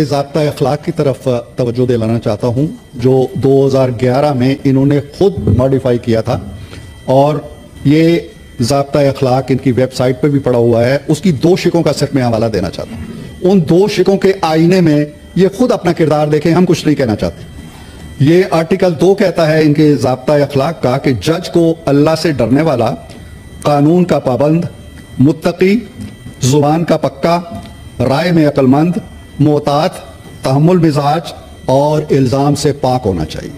ज़ाब्ता अखलाक की तरफ तवज्जो दिलाना चाहता हूँ, जो 2011 में इन्होंने खुद मॉडिफाई किया था और ये ज़ाब्ता अखलाक इनकी वेबसाइट पे भी पड़ा हुआ है। उसकी 2 शिकों का सिर्फ मैं हवाला देना चाहता हूँ। उन 2 शिकों के आईने में ये खुद अपना किरदार देखें, हम कुछ नहीं कहना चाहते। ये आर्टिकल 2 कहता है इनके ज़ाब्ता अखलाक का कि जज को अल्लाह से डरने वाला, कानून का पाबंद, मुत्तकी, जुबान का पक्का, राय में अक्लमंद, मोहतात, तहम्मुल मिजाज और इल्ज़ाम से पाक होना चाहिए।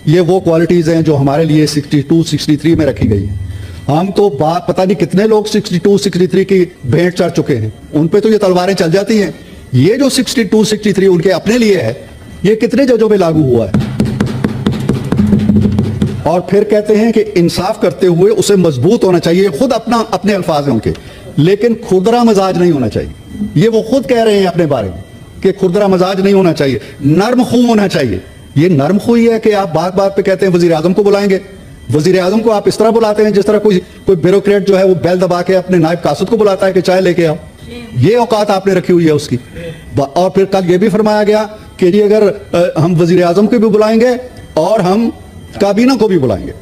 ये वो क्वालिटीज़ हैं जो हमारे लिए 62-63 में रखी गई हैं। हम तो बात पता नहीं कितने लोग 62-63 की भेंट चढ़ चुके हैं, उन पे तो ये तलवारें चल जाती हैं। ये जो 62-63 उनके अपने लिए है, ये कितने जजों पे लागू हुआ है? और फिर कहते हैं कि इंसाफ करते हुए उसे मजबूत होना चाहिए। खुद अपने अल्फाज हैं उनके, लेकिन खुरदरा मिजाज नहीं होना चाहिए। ये वो खुद कह रहे हैं अपने बारे में कि खुरदरा मिजाज नहीं होना चाहिए, नर्म खून होना चाहिए। ये नर्म खूई है कि आप बात बात पे कहते हैं वजीर आजम को बुलाएंगे। वजीर आजम को आप इस तरह बुलाते हैं जिस तरह कोई ब्यूरोक्रेट जो है वो बैल दबा के अपने नायब कासद को बुलाता है कि चाय लेके आओ। ये औकात आपने रखी हुई है उसकी। और फिर कल ये भी फरमाया गया कि जी अगर हम वजीर आजम को भी बुलाएंगे और हम काबीना को भी बुलाएंगे,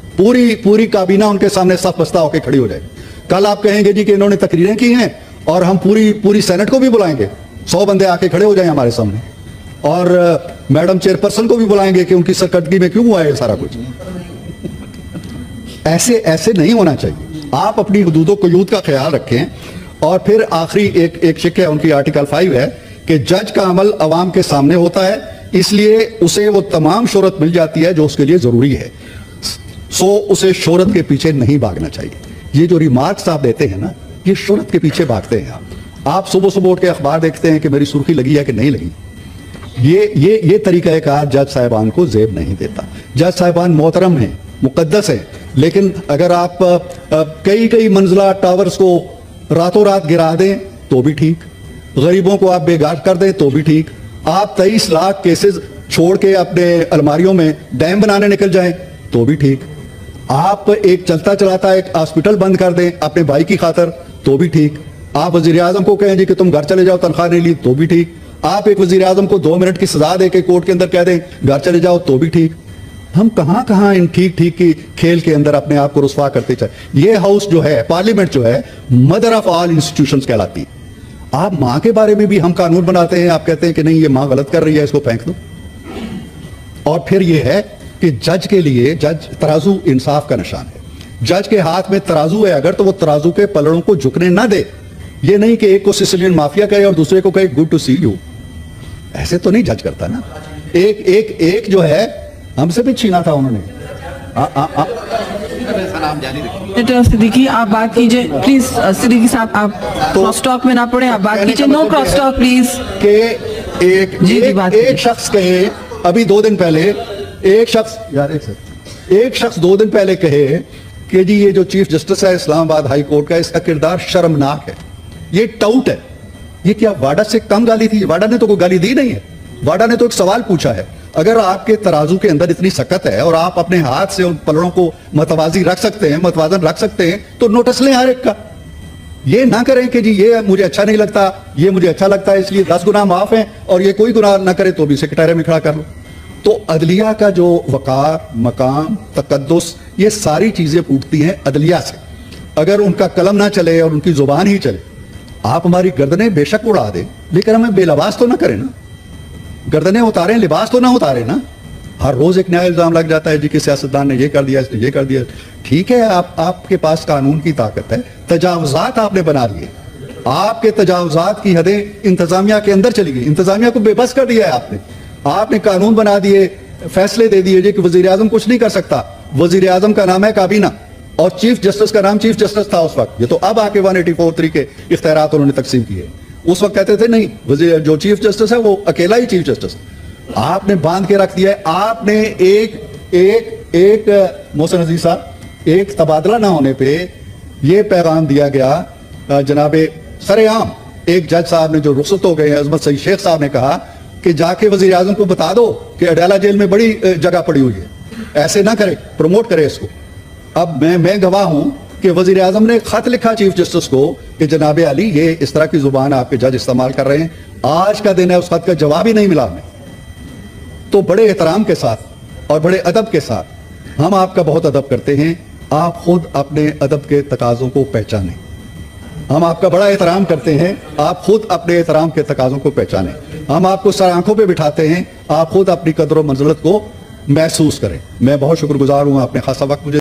पूरी काबीना उनके सामने सफ बस्ता होकर खड़ी हो जाएगी। कल आप कहेंगे जी कि इन्होंने तकरीरें की हैं और हम पूरी सेनेट को भी बुलाएंगे, 100 बंदे आके खड़े हो जाए हमारे सामने, और मैडम चेयरपर्सन को भी बुलाएंगे कि उनकी सरकटगी में क्यों हुआ है सारा कुछ। ऐसे नहीं होना चाहिए। आप अपनी हुदूदो क़यूद का ख्याल रखें। और फिर आखिरी एक शिक है उनकी, आर्टिकल 5 है कि जज का अमल अवाम के सामने होता है, इसलिए उसे वो तमाम शोहरत मिल जाती है जो उसके लिए जरूरी है, सो उसे शोहरत के पीछे नहीं भागना चाहिए। ये जो रिमार्क्स आप देते हैं ना, ये शोहरत के पीछे भागते हैं। आप सुबह सुबह उठ के अखबार देखते हैं कि मेरी सुर्खी लगी है कि नहीं लगी। ये तरीक़ाकार जज साहिबान को जेब नहीं देता। जज साहिबान मोहतरम हैं, मुकद्दस हैं, लेकिन अगर आप कई मंजिला टावर्स को रातों रात गिरा दें तो भी ठीक, गरीबों को आप बेघर कर दें तो भी ठीक, आप 23 लाख केसेस छोड़ के अपने अलमारियों में डैम बनाने निकल जाएं तो भी ठीक, आप एक चलता चलाता एक हॉस्पिटल बंद कर दें अपने भाई की खातर तो भी ठीक, आप वजीर आजम को कहें जी कि तुम घर चले जाओ तनख्वाह नहीं ली तो भी ठीक, आप एक वजीर आजम को 2 मिनट की सजा दे के कोर्ट के अंदर कह दें घर चले जाओ तो भी ठीक। हम कहां इन ठीक की खेल के अंदर अपने आप को रुस्वा करते चले। ये हाउस जो है, पार्लियामेंट जो है, मदर ऑफ ऑल इंस्टीट्यूशंस कहलाती है। आप मां के बारे में भी हम कानून बनाते हैं, आप कहते हैं कि नहीं ये मां गलत कर रही है, इसको फेंक दो। और फिर ये है कि जज के लिए, जज तराजू इंसाफ का निशान है। जज के हाथ में तराजू है अगर, तो वो तराजू के पलड़ों को झुकने ना दे। ये नहीं कि एक को सिसिलियन माफिया कहे और दूसरे को कहे गुड टू सी यू, ऐसे तो नहीं जज करता ना। एक जो है हमसे भी छीना था उन्होंने। सिद्दीकी आप बात कीजिए प्लीज। सिद्दीकी साहब आप क्रॉस टॉक में ना पड़े, आप बात कीजिए। No cross talk please. के एक शख्स कहे अभी 2 दिन पहले, एक शख्स 2 दिन पहले कहे कि जी ये जो चीफ जस्टिस है इस्लामाबाद हाई कोर्ट का, इसका किरदार शर्मनाक है, ये टाउट है। ये क्या वाडा से कम गाली थी? वाडा ने तो कोई गाली दी नहीं है, वाडा ने तो एक सवाल पूछा है। अगर आपके तराजू के अंदर इतनी सकत है और आप अपने हाथ से उन पलड़ों को मतवाजी रख सकते हैं, मतवाजन रख सकते हैं, तो नोटिस लें हर एक का। ये ना करें कि जी ये मुझे अच्छा नहीं लगता, ये मुझे अच्छा लगता है, इसलिए 10 गुनाह माफ हैं, और ये कोई गुनाह ना करे तो भी सेक्रेटरी में खड़ा कर लो। तो अदलिया का जो वकार, मकाम, तकद्दुस, ये सारी चीजें फूटती हैं अदलिया से। अगर उनका कलम ना चले और उनकी जुबान ही चले, आप हमारी गर्दनें बेशक उड़ा दें, लेकिन हमें बेलबास तो ना करें ना। गर्दनें उतारें, लिबास तो ना उतारें ना। हर रोज एक नया इल्जाम लग जाता है जी कि सियासतदान ने ये कर दिया, इसने ये कर दिया। ठीक है, आपके पास कानून की ताकत है, तजावुजात आपने बना लिए, आपके तजावुजात की हदें इंतजामिया के अंदर चली गई, इंतजामिया को बेबस कर दिया है आपने कानून बना दिए, फैसले दे दिए जी कि वजीर आजम कुछ नहीं कर सकता। वजीर आजम का नाम है काबीना और चीफ जस्टिस का नाम चीफ जस्टिस था उस वक्त। ये तो अब आके 184(3) के इख्तियारात उन्होंने तकसीम किए। उस वक्त कहते थे नहीं, वजीर जो चीफ जस्टिस है वो अकेला ही चीफ जस्टिस। आपने बांध के रख दिया है। आपने एक मोहसिन अजीज साहब, एक तबादला ना होने पे ये पैगाम दिया गया जनाबे सरेआम, एक जज साहब ने जो रुखसत हो गए, अजमत सईद शेख साहब ने कहा कि जाके वजीर आजम को बता दो कि अडाला जेल में बड़ी जगह पड़ी हुई है, ऐसे ना करे, प्रमोट करे इसको। अब मैं गवाह हूं कि वजीर आजम ने खत लिखा चीफ जस्टिस को कि जनाब अली ये इस तरह की जुबान आपके जज इस्तेमाल कर रहे हैं, आज का दिन है, उस खत का जवाब ही नहीं मिला हमें। तो बड़े एहतराम के साथ और बड़े अदब के साथ हम आपका बहुत अदब करते हैं, आप खुद अपने अदब के तकाजों को पहचानें। हम आपका बड़ा एहतराम करते हैं, आप खुद अपने एहतराम के तकाजों को पहचानें। हम आपको सर आंखों पे बिठाते हैं, आप खुद अपनी कदर और मंजिलत को महसूस करें। मैं बहुत शुक्रगुजार हूं, आपने खासा वक्त मुझे